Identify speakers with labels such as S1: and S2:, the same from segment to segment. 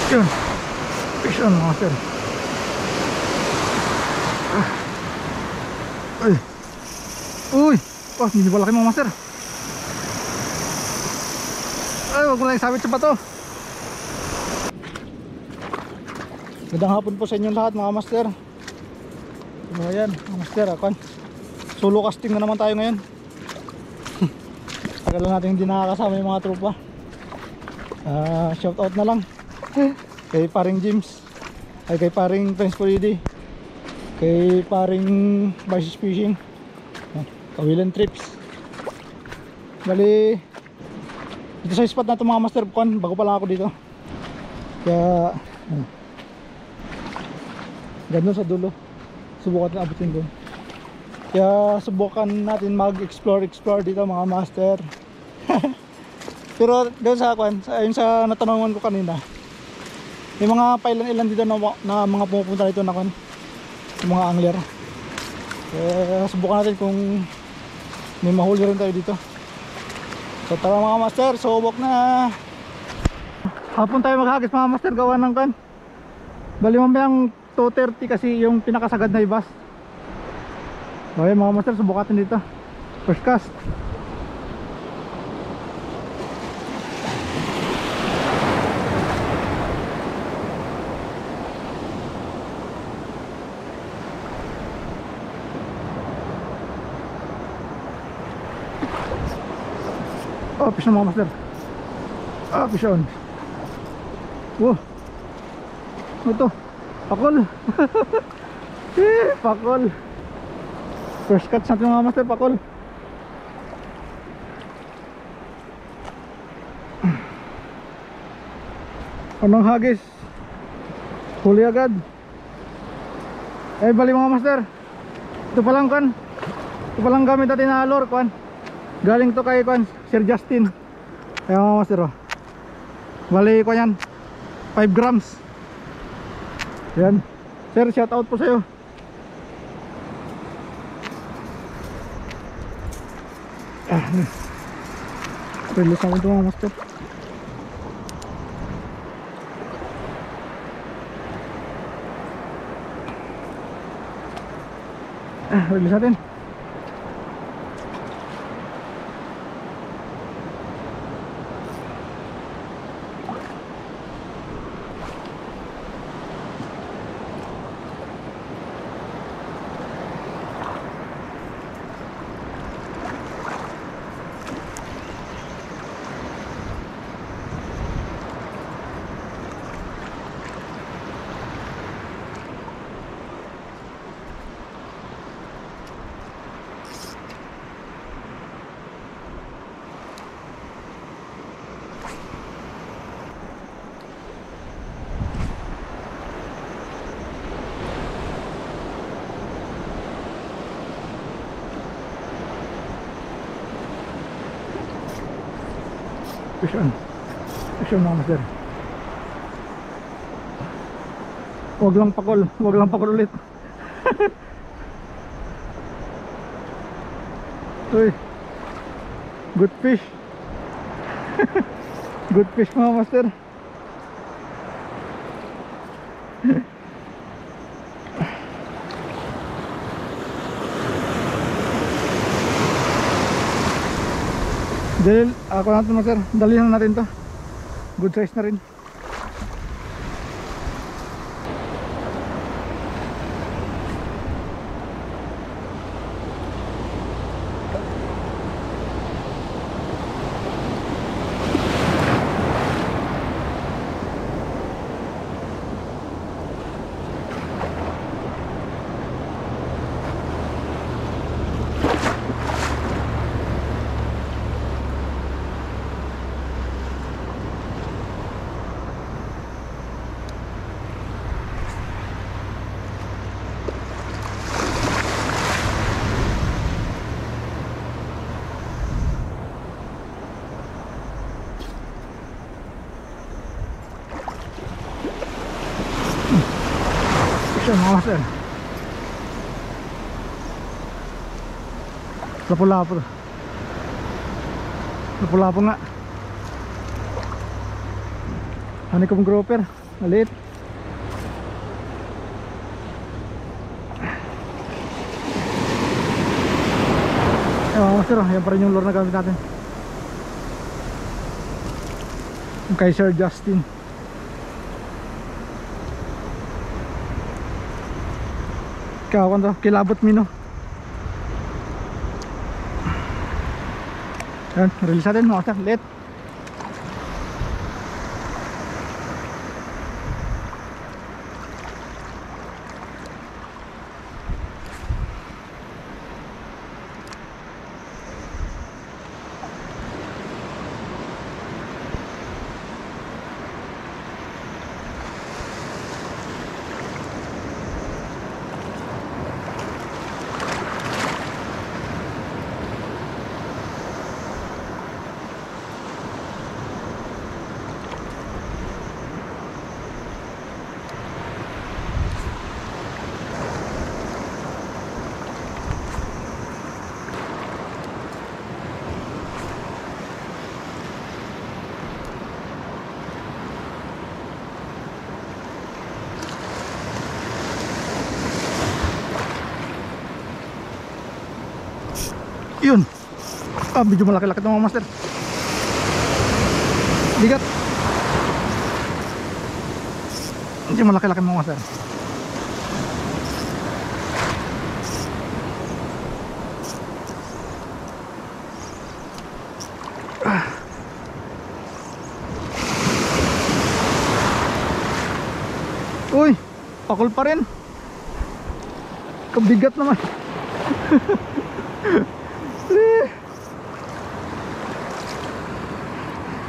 S1: Yun. Fish on mga master. Ay. Uy. Oh, hindi malaki mga master. Ay, wag mo lang isabit sa bato. Magandang hapon po sa inyong lahat mga master. Ayan mga master, akan solo casting na naman tayo ngayon. Tagal lang natin hindi nakakasama yung mga tropa. Shout out na lang kay paring James, ay kay paring Prince Puridi, kay paring Vice Fishing, Kawilan Trips. Bali dito sa spot na ito mga master, bago pa lang ako dito. Kaya ganda sa dulo, subukan natin abutin doon. Kaya subukan natin mag-explore dito mga master. Pero doon sa ayun sa natanungan ko kanina, may mga pailan-ilan dito na mga pumupunta dito na yung mga angler. Kaya subukan natin kung may mahuli rin tayo dito. So tara mga master, subok na. Hapon tayo maghagis mga master, gawa ng bali mamayang 2:30 kasi yung pinakasagad na ibas. Okay mga master, subukan natin dito. First cast. Oh, fish na mga master. Fish on. Wow. Ano to? Pakol. Pakol. First catch natin mga master, pakol. Anong hagis? Huli agad. Bali mga master, ito palang ito palang gamit natin na lure galing to kay Sir Justin. Ayan mga master, oh. Bali yan 5 grams. Yan sir, shout out po sa'yo. Release natin ito mga master. Release natin. Fish on mga master. Wag lang pakol ulit. Uy, good fish. Good fish mga master. Dahil ako natin master, dalihan natin to. Good size na rin. Mga master, lapu-lapu nga, honeycomb grouper. Maliit. Mga master, yan pa rin yung lure na gamit natin. Yung kay Sir Justin. Kawan to, kilabot mino. Yan, release natin mga master, let. Yun. Ah, medyo malaki-laki ito mga master. Bigat. Medyo malaki-laki mga master. Uy, pakul pa rin. Kabigat naman.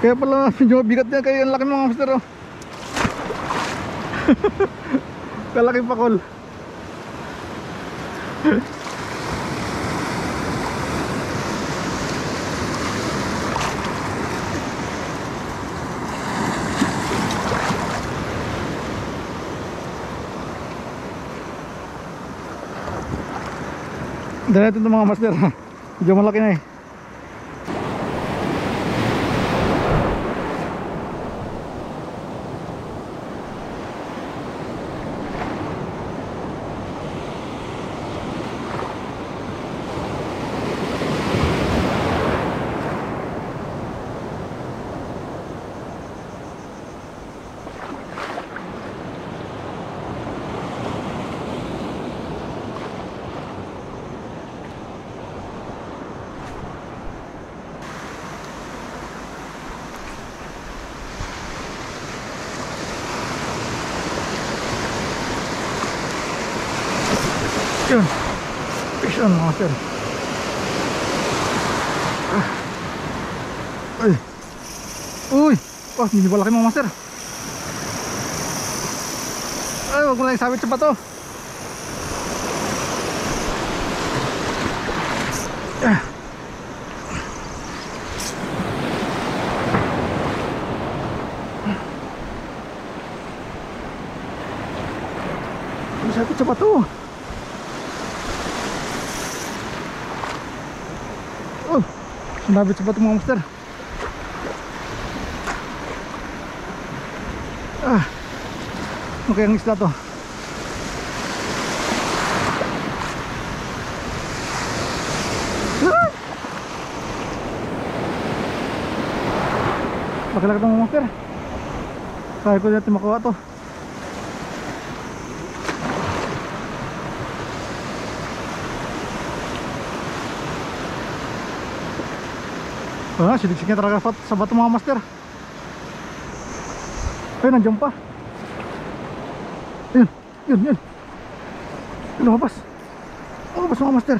S1: Kaya pala medyo bigat niya, kaya ang laki mga master oh. Kalaki pakol. Dahil natin ito mga master, medyo malaki na eh. Yun, fish on mga sir. Uy, uy, oh, hindi ba laki mga master. Ay, wag mo lang isabit sa bato. Isabit sa bato. Oh, sinabit sa bato mga master. Ah, okay ang isla to. Laki-laki ito mga master. Kaya ko natin makuha to. Ah, sidik-siknya talaga sa bato mga master. Ayun, nandiyan pa. Ayun, yun, yun. Lumabas. Lumabas mga master.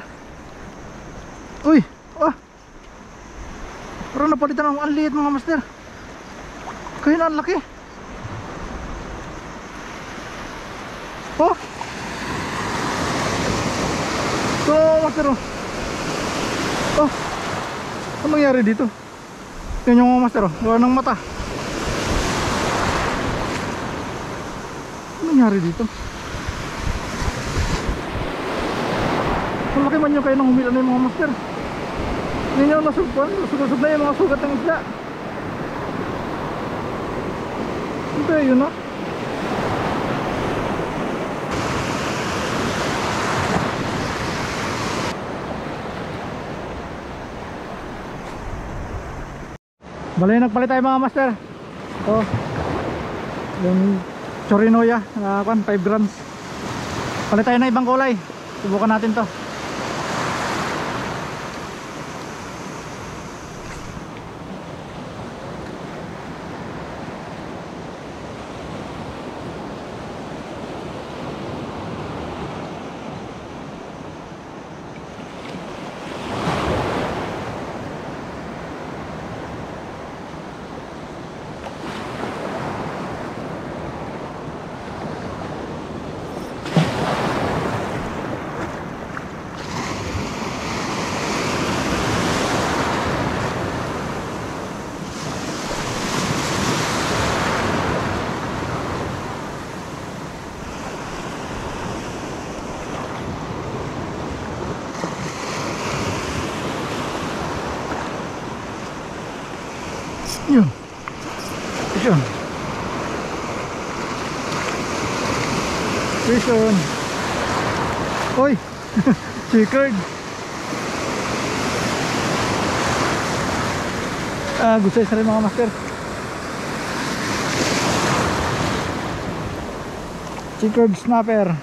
S1: Uy, ah. Pero napalitan ang liit mga master. Kaya na ang laki. Oh. Ito mga master oh. Oh. Ano nangyari dito? Yan yung mga master oh, wala ng mata. Ano nangyari dito? Malaki man yung kayo ng humila na yung mga master. Hindi nyo nasugpan, nasugod na yung mga sugat ng isda. Ito yun oh. Bali nagpalit tayo mga master. Oh, yung chorinoya na 5 grams. Palit tayo na ibang kulay. Subukan natin to. Yun. Yun. Yun. Oy. Checkered. Good size na rin mga master. Checkered snapper.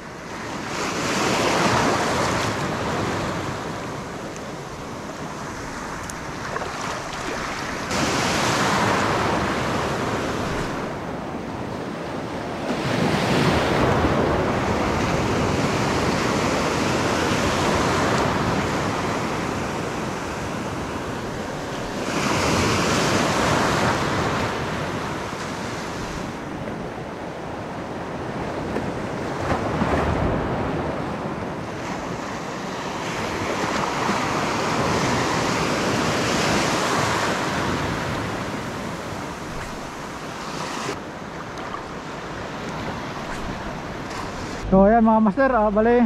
S1: So ayan mga master, bali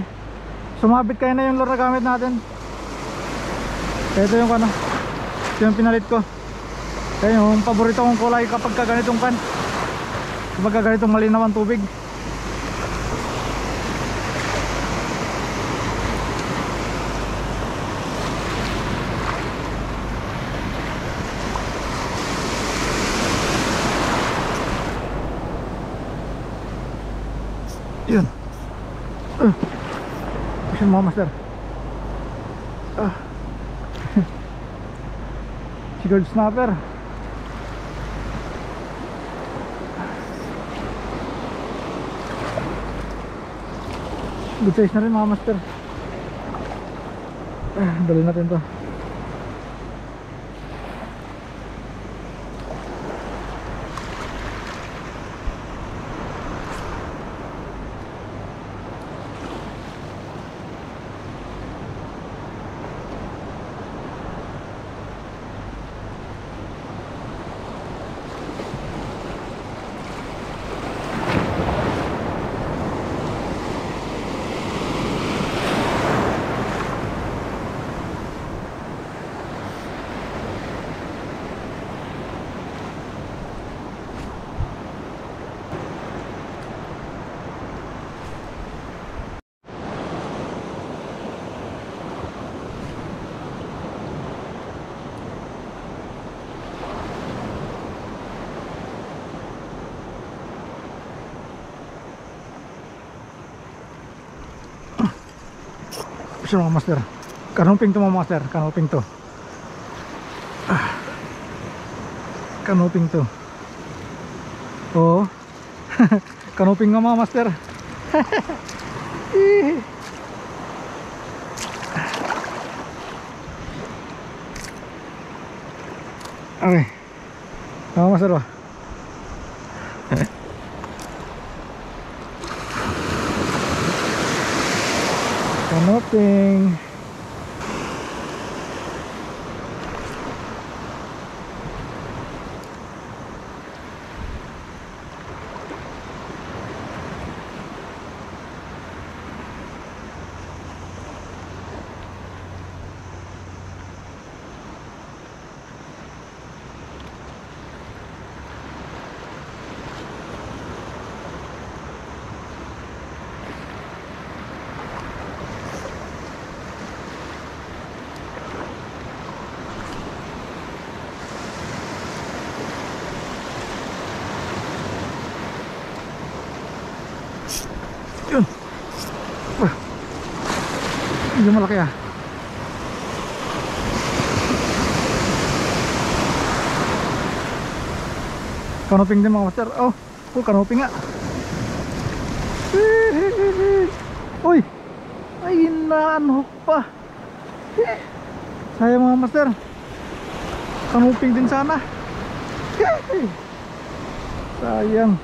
S1: sumabit kayo na yung lure na gamit natin. Ito yung ano, ito yung pinalit ko. Ayan yung paborito kong kulay kapag ganitong pan, kapag ganitong malinaw ang tubig. Yun. Ayan mga master. Checkered snapper. Good size na rin mga master. Dali natin to. Ito mga master, kanuping to mga master, kanuping to. Kanuping to. Oo. Kanuping nga mga master. Okay. Mga master ba? Kanuping. Medyo malaki ah. Kanoping din mga master. Oh, kanoping nga. Uy, ay naanhook pa. Sayang mga master. Kanoping din sana. Sayang.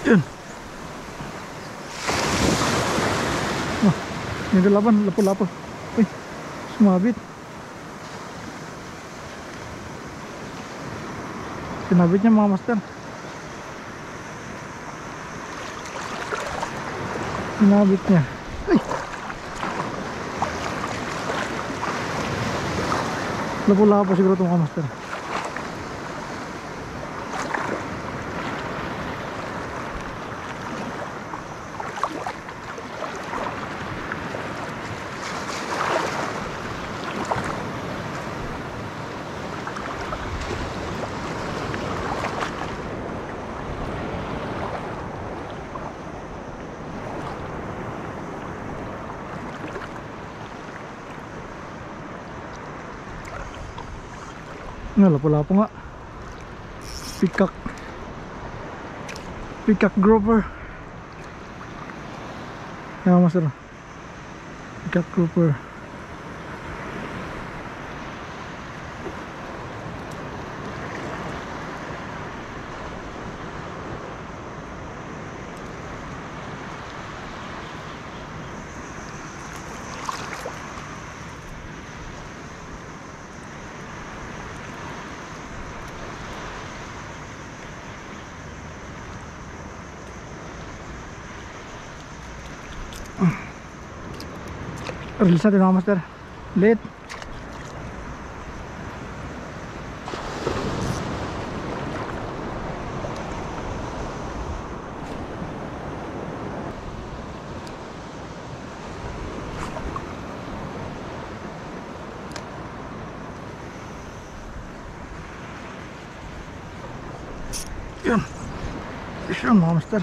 S1: Yun. Oh, may laban, lapo-lapo. Uy, sumabit. Sinabit niya mga master. Sinabit niya. Uy, lapo-lapo siguro ito mga master. Lapo-lapo nga. Peacock grouper. Yan master. Peacock grouper. Release natin mga master. Late. Yan. Fish on mga master.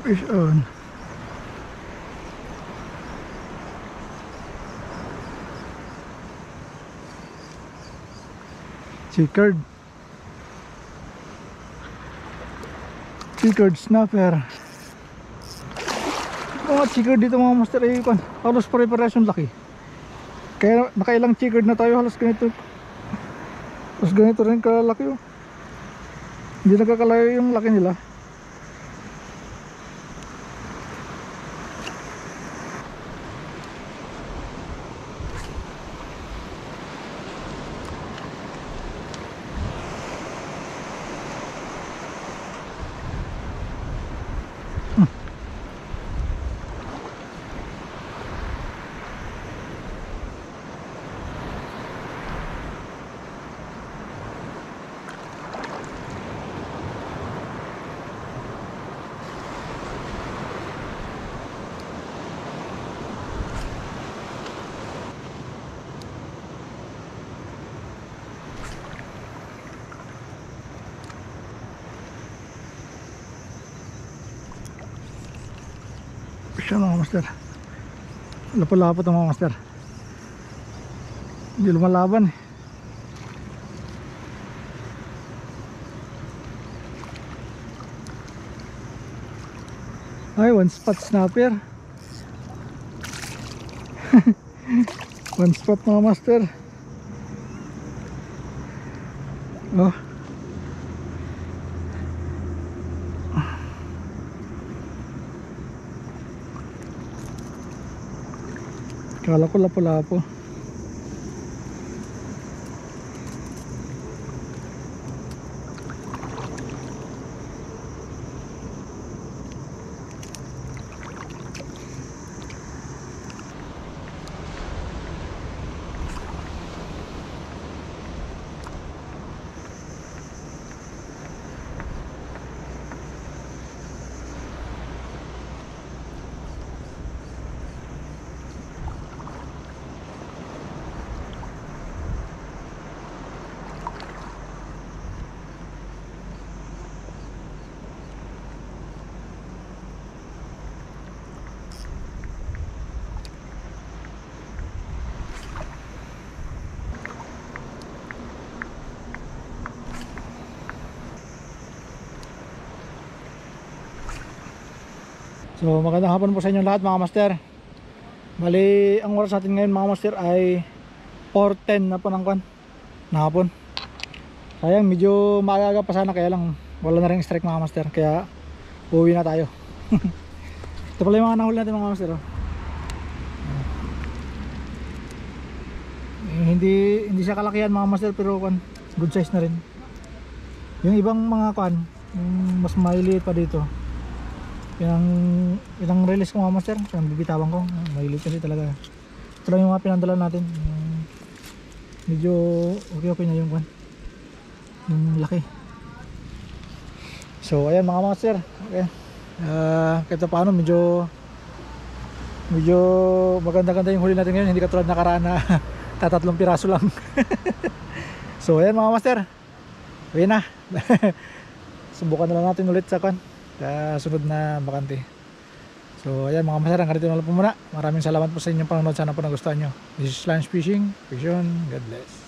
S1: Fish on. Checkered snapper. Mga checkered dito mga master ay halos pare-parehas yung laki. Kaya nakailang checkered na tayo, halos ganito. Halos ganito rin kalaki oh. Hindi nagkakalayo yung laki nila. Siya mga master. Lapo-lapo ito mga master. Hindi lumalaban eh. Ay, one spot snapper. One spot mga master. Oh. Kala ko lapu-lapu. So magandang hapon po sa inyo lahat mga master. Bali ang oras natin ngayon mga master ay 4:10 na po ng kwan na hapon. Sayang medyo maaga pa sana, kaya lang wala na rin strike mga master, kaya uuwi na tayo. Ito pala yung mga nahuli natin mga master, oh. Hindi siya kalakihan mga master, pero kwan, good size na rin. Yung ibang mga kwan, yung mas maliliit pa dito, ilang release ko mga master, yung bibitawan ko, maliliit kasi talaga. Ito lang yung mga pinandala natin, medyo okay na yung kwan, yung laki. So ayan mga master, okay. Kahit paano medyo maganda-ganda yung huli natin ngayon, hindi katulad nakaraan na tatatlong piraso lang. So ayan mga master, uwi na. Subukan na lang natin ulit sa kwan, sa sunod na bakante. So ayan mga master, hanggang dito na lang po muna. Maraming salamat po sa inyong panonood, sana po nagustuhan nyo. This is Lunch Fishing. Fish on, God bless.